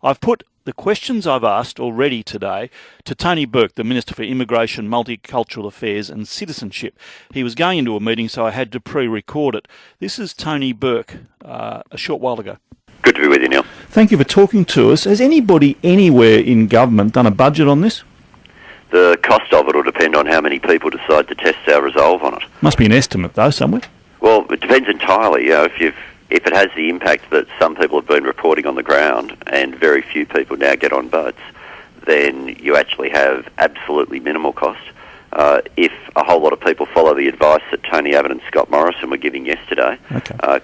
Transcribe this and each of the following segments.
I've put the questions I've asked already today to Tony Burke, the Minister for Immigration, Multicultural Affairs and Citizenship. He was going into a meeting, so I had to pre-record it. This is Tony Burke a short while ago. Good to be with you, Neil. Thank you for talking to us. Has anybody anywhere in government done a budget on this? The cost of it will depend on how many people decide to test our resolve on it. Must be an estimate, though, somewhere. Well, it depends entirely. If it has the impact that some people have been reporting on the ground and very few people now get on boats, then you actually have absolutely minimal cost. If a whole lot of people follow the advice that Tony Abbott and Scott Morrison were giving yesterday,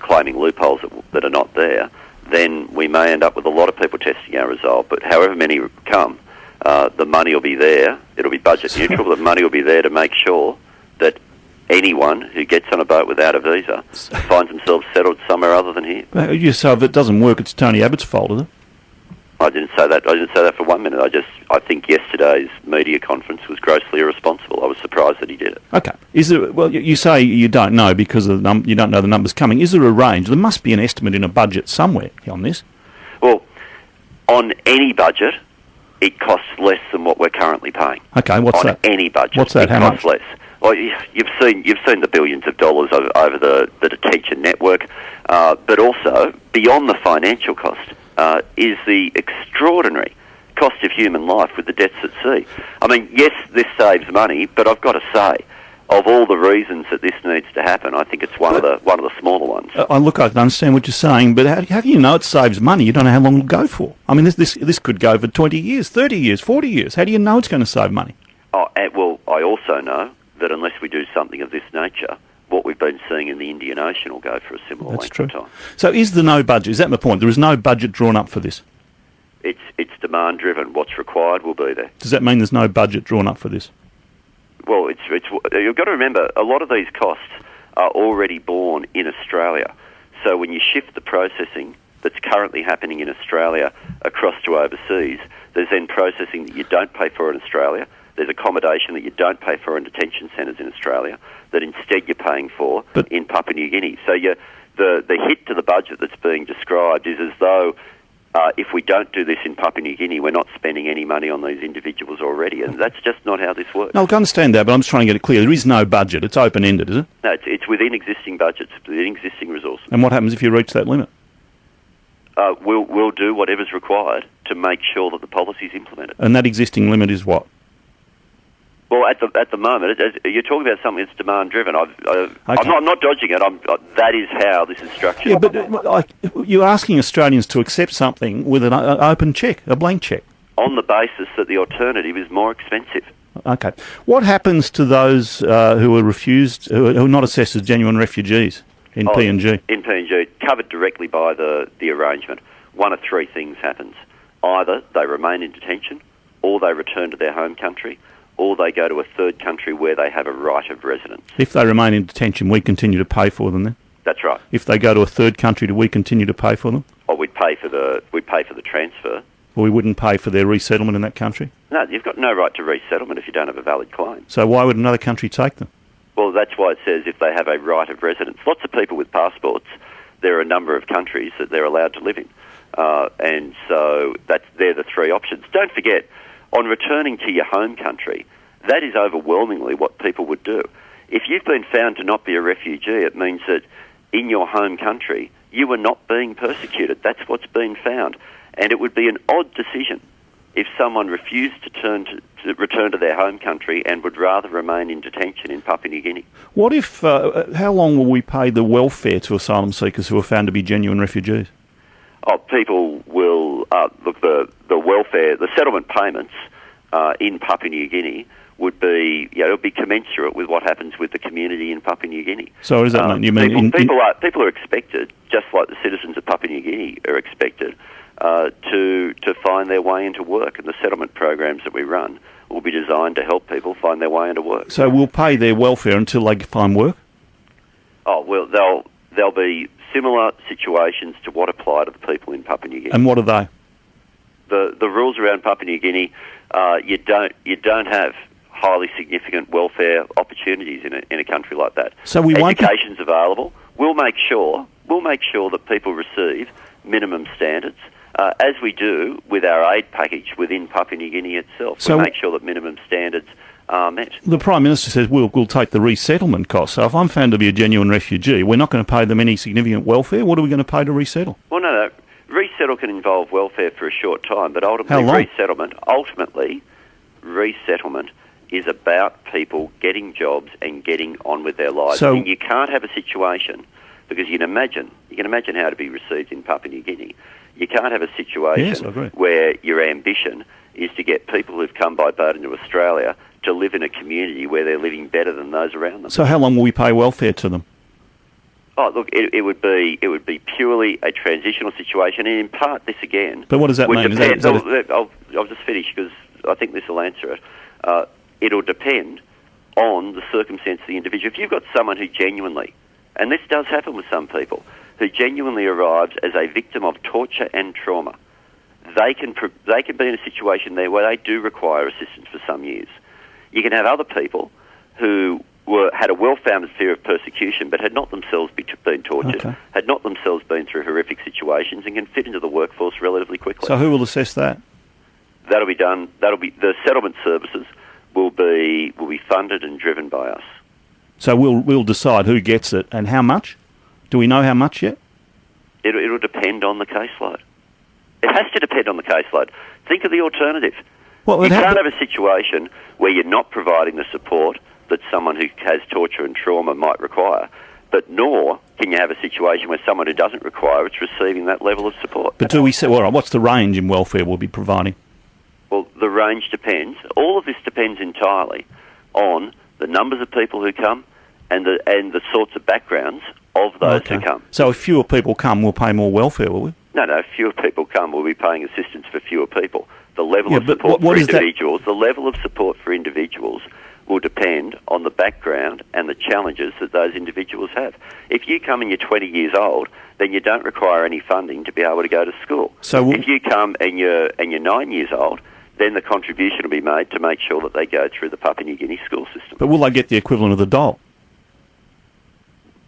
claiming loopholes that are not there, then we may end up with a lot of people testing our resolve. But however many come, the money will be there. It'll be budget neutral, but the money will be there to make sure that anyone who gets on a boat without a visa finds themselves settled somewhere other than here. So if it doesn't work, it's Tony Abbott's fault, is it? I didn't say that for 1 minute. I think yesterday's media conference was grossly irresponsible. I was surprised that he did it. Okay. Well, you say you don't know because you don't know the numbers coming. Is there a range? There must be an estimate in a budget somewhere on this. Well, on any budget, it costs less than what we're currently paying. Okay, what's that? On any budget, what's that? It How costs much? less. Well, you've seen the billions of dollars over the detention network, but also beyond the financial cost is the extraordinary cost of human life with the deaths at sea. I mean, yes, this saves money, but I've got to say, of all the reasons that this needs to happen, I think it's one of the smaller ones. Look, I can understand what you're saying, but how do you know it saves money? You don't know how long it'll go for. I mean, this could go for 20 years, 30 years, 40 years. How do you know it's going to save money? Well, I also know that unless we do something of this nature, what we've been seeing in the Indian Ocean will go for a similar length of time. So is there no budget? Is that my point? There is no budget drawn up for this? It's demand driven. What's required will be there. Does that mean there's no budget drawn up for this? Well, you've got to remember, a lot of these costs are already borne in Australia. So when you shift the processing that's currently happening in Australia across to overseas, there's then processing that you don't pay for in Australia. There's accommodation that you don't pay for in detention centres in Australia that instead you're paying for in Papua New Guinea. So the hit to the budget that's being described is as though if we don't do this in Papua New Guinea, we're not spending any money on these individuals already, and that's just not how this works. No, I can understand that, but I'm just trying to get it clear. There is no budget. It's open-ended, is it? No, it's within existing budgets, within existing resources. And what happens if you reach that limit? We'll do whatever's required to make sure that the policy is implemented. And that existing limit is what? Well, at the moment, you're talking about something that's demand-driven. I'm not dodging it. That is how this is structured. Yeah, but you're asking Australians to accept something with an open cheque, a blank cheque. On the basis that the alternative is more expensive. Okay. What happens to those who are refused, who are not assessed as genuine refugees in PNG? In PNG, covered directly by the arrangement. One of three things happens. Either they remain in detention, or they return to their home country, or they go to a third country where they have a right of residence. If they remain in detention, we continue to pay for them then? That's right. If they go to a third country, do we continue to pay for them? Or we'd pay for the transfer. Or we wouldn't pay for their resettlement in that country? No, you've got no right to resettlement if you don't have a valid claim. So why would another country take them? Well, that's why it says if they have a right of residence. Lots of people with passports, there are a number of countries that they're allowed to live in. And so they're the three options. Don't forget, on returning to your home country, that is overwhelmingly what people would do. If you've been found to not be a refugee, it means that in your home country, you are not being persecuted. That's what's been found. And it would be an odd decision if someone refused to return to their home country and would rather remain in detention in Papua New Guinea. What if, how long will we pay the welfare to asylum seekers who are found to be genuine refugees? People will, the welfare, the settlement payments in Papua New Guinea would be, it'll be commensurate with what happens with the community in Papua New Guinea. So does that mean you mean people are expected, just like the citizens of Papua New Guinea are expected, to find their way into work, and the settlement programs that we run will be designed to help people find their way into work. So we'll pay their welfare until they find work? Oh well, there'll be similar situations to what apply to the people in Papua New Guinea. And what are they? The rules around Papua New Guinea, you don't have highly significant welfare opportunities in a country like that. So education's available. We'll make sure that people receive minimum standards. as we do with our aid package within Papua New Guinea itself. So we make sure that minimum standards are met. The Prime Minister says we'll take the resettlement costs. So if I'm found to be a genuine refugee, we're not going to pay them any significant welfare. What are we going to pay to resettle? Well, no. Resettle can involve welfare for a short time, but ultimately resettlement is about people getting jobs and getting on with their lives. So, and you can't have a situation, because you can imagine how to be received in Papua New Guinea. You can't have a situation where your ambition is to get people who've come by boat into Australia to live in a community where they're living better than those around them. So how long will we pay welfare to them? Oh, look, it would be purely a transitional situation, and in part this again. But what does that mean? I'll just finish because I think this will answer it. It'll depend on the circumstance of the individual. If you've got someone who genuinely, and this does happen with some people, who genuinely arrives as a victim of torture and trauma, they can be in a situation there where they do require assistance for some years. You can have other people who had a well-founded fear of persecution but had not themselves been tortured, had not themselves been through horrific situations, and can fit into the workforce relatively quickly. So who will assess that? That'll be done. The settlement services will be funded and driven by us. So we'll decide who gets it and how much? Do we know how much yet? It'll depend on the caseload. It has to depend on the caseload. Think of the alternative. Well, you can't have a situation where you're not providing the support that someone who has torture and trauma might require, but nor can you have a situation where someone who doesn't require it's receiving that level of support. But do we say, well, what's the range in welfare we'll be providing? Well, the range depends. All of this depends entirely on the numbers of people who come and the sorts of backgrounds of those who come. So if fewer people come, we'll pay more welfare, will we? No, if fewer people come, we'll be paying assistance for fewer people. The level of support for individuals, the level of support for individuals will depend on the background and the challenges that those individuals have. If you come and you're 20 years old, then you don't require any funding to be able to go to school. So if you come and you're 9 years old, then the contribution will be made to make sure that they go through the Papua New Guinea school system. But will they get the equivalent of the dole?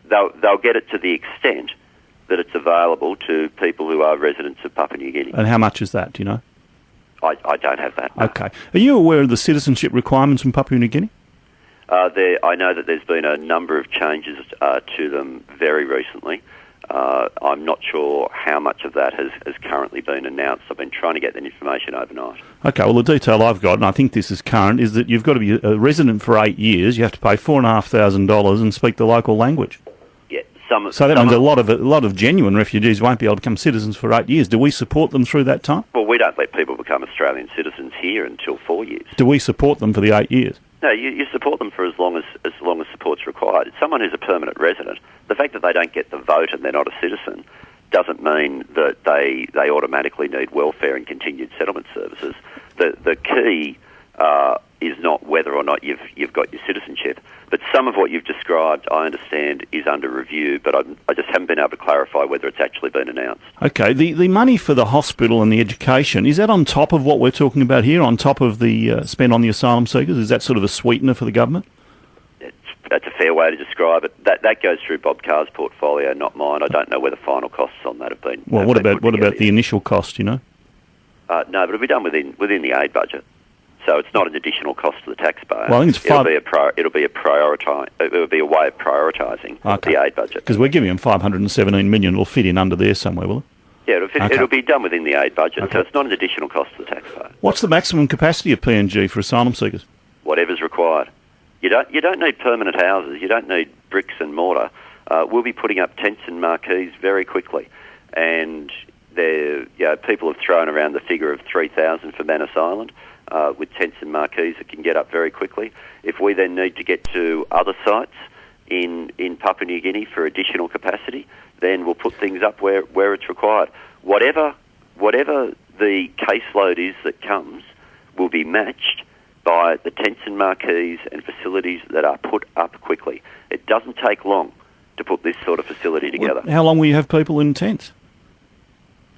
They'll get it to the extent that it's available to people who are residents of Papua New Guinea. And how much is that, do you know? I don't have that. No. Okay. Are you aware of the citizenship requirements in Papua New Guinea? I know that there's been a number of changes to them very recently. I'm not sure how much of that has currently been announced. I've been trying to get that information overnight. Okay, well, the detail I've got, and I think this is current, is that you've got to be a resident for 8 years, you have to pay $4,500 and speak the local language. Yeah, so that means a lot of genuine refugees won't be able to become citizens for 8 years. Do we support them through that time? Well, we don't let people become Australian citizens here until 4 years. Do we support them for the 8 years? No, you support them for as long as support's required. It's someone who's a permanent resident. The fact that they don't get the vote and they're not a citizen doesn't mean that they automatically need welfare and continued settlement services. The key is not whether or not you've got your citizenship, but some of what you've described, I understand, is under review, but I just haven't been able to clarify whether it's actually been announced. Okay, the money for the hospital and the education, is that on top of what we're talking about here, on top of the spend on the asylum seekers? Is that sort of a sweetener for the government? That's a fair way to describe it. That goes through Bob Carr's portfolio, not mine. I don't know where the final costs on that have been. Well, what about the initial cost, you know? No, but it'll be done within the aid budget. So it's not an additional cost to the taxpayer. Well, I think it'll be a way of prioritising the aid budget. Because we're giving them $517 million. It'll fit in under there somewhere, will it? Yeah, it'll be done within the aid budget. So it's not an additional cost to the taxpayer. What's the maximum capacity of PNG for asylum seekers? Whatever's required. You don't need permanent houses. You don't need bricks and mortar. We'll be putting up tents and marquees very quickly, and people have thrown around the figure of 3,000 for Manus Island. With tents and marquees that can get up very quickly. If we then need to get to other sites in Papua New Guinea for additional capacity, then we'll put things up where it's required. Whatever the caseload is that comes will be matched by the tents and marquees and facilities that are put up quickly. It doesn't take long to put this sort of facility together. How long will you have people in tents?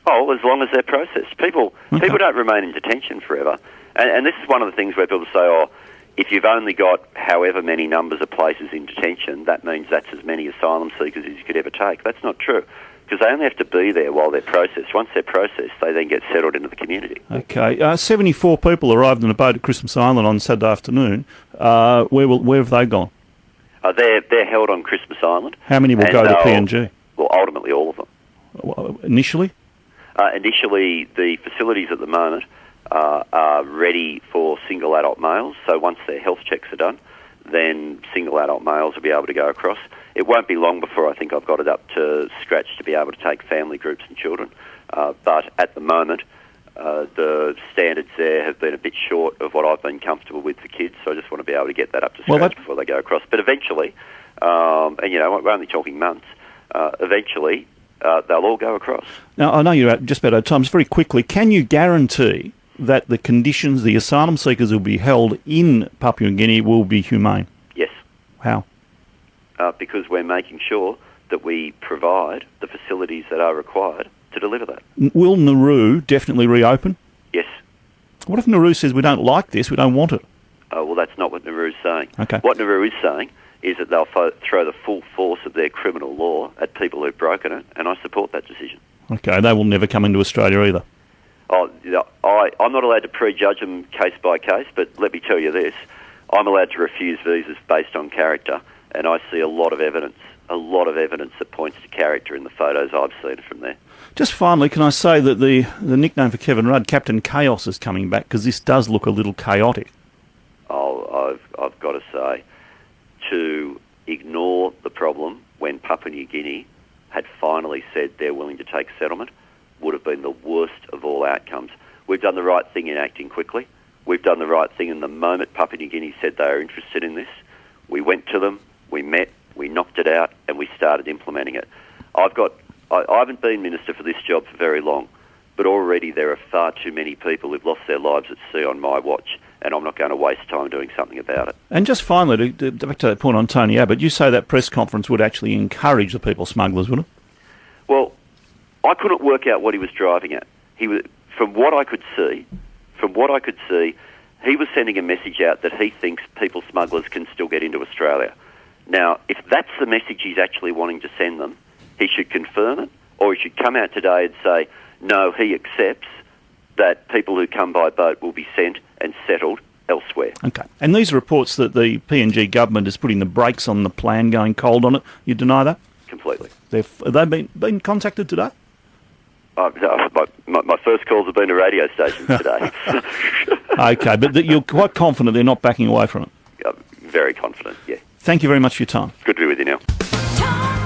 Oh, as long as they're processed. People don't remain in detention forever. And this is one of the things where people say, if you've only got however many numbers of places in detention, that means that's as many asylum seekers as you could ever take. That's not true. because they only have to be there while they're processed. Once they're processed, they then get settled into the community. Okay. 74 people arrived on a boat at Christmas Island on Saturday afternoon. Where have they gone? They're held on Christmas Island. How many will go to PNG? Well, ultimately all of them. Initially? Initially, the facilities at the moment are ready for single adult males. So once their health checks are done, then single adult males will be able to go across. It won't be long before I think I've got it up to scratch to be able to take family groups and children. But at the moment, the standards there have been a bit short of what I've been comfortable with for kids, so I just want to be able to get that up to scratch before they go across. But eventually, and we're only talking months, eventually they'll all go across. Now, I know you're just about out of time. Just very quickly, can you guarantee that the conditions the asylum seekers will be held in Papua New Guinea will be humane? Yes. How? Because we're making sure that we provide the facilities that are required to deliver that. Will Nauru definitely reopen? Yes. What if Nauru says we don't like this, we don't want it? Well, that's not what Nauru's saying. Okay. What Nauru is saying is that they'll throw the full force of their criminal law at people who've broken it, and I support that decision. Okay, they will never come into Australia either. I'm not allowed to prejudge them case by case, but let me tell you this. I'm allowed to refuse visas based on character, and I see a lot of evidence that points to character in the photos I've seen from there. Just finally, can I say that the nickname for Kevin Rudd, Captain Chaos, is coming back, because this does look a little chaotic. I've got to say, to ignore the problem when Papua New Guinea had finally said they're willing to take settlement would have been the worst of all outcomes. We've done the right thing in acting quickly. We've done the right thing in the moment Papua New Guinea said they are interested in this. We went to them, we met, we knocked it out, and we started implementing it. I haven't been Minister for this job for very long, but already there are far too many people who've lost their lives at sea on my watch, and I'm not going to waste time doing something about it. And just finally, back to that point on Tony Abbott, you say that press conference would actually encourage the people smugglers, would it? Well, I couldn't work out what he was driving at. From what I could see, he was sending a message out that he thinks people smugglers can still get into Australia. Now, if that's the message he's actually wanting to send them, he should confirm it, or he should come out today and say, no, he accepts that people who come by boat will be sent and settled elsewhere. Okay. And these reports that the PNG government is putting the brakes on the plan, going cold on it, you deny that? Completely. Have they been contacted today? My first calls have been to radio stations today. Okay, but you're quite confident they're not backing away from it? Very confident, yeah. Thank you very much for your time. Good to be with you now.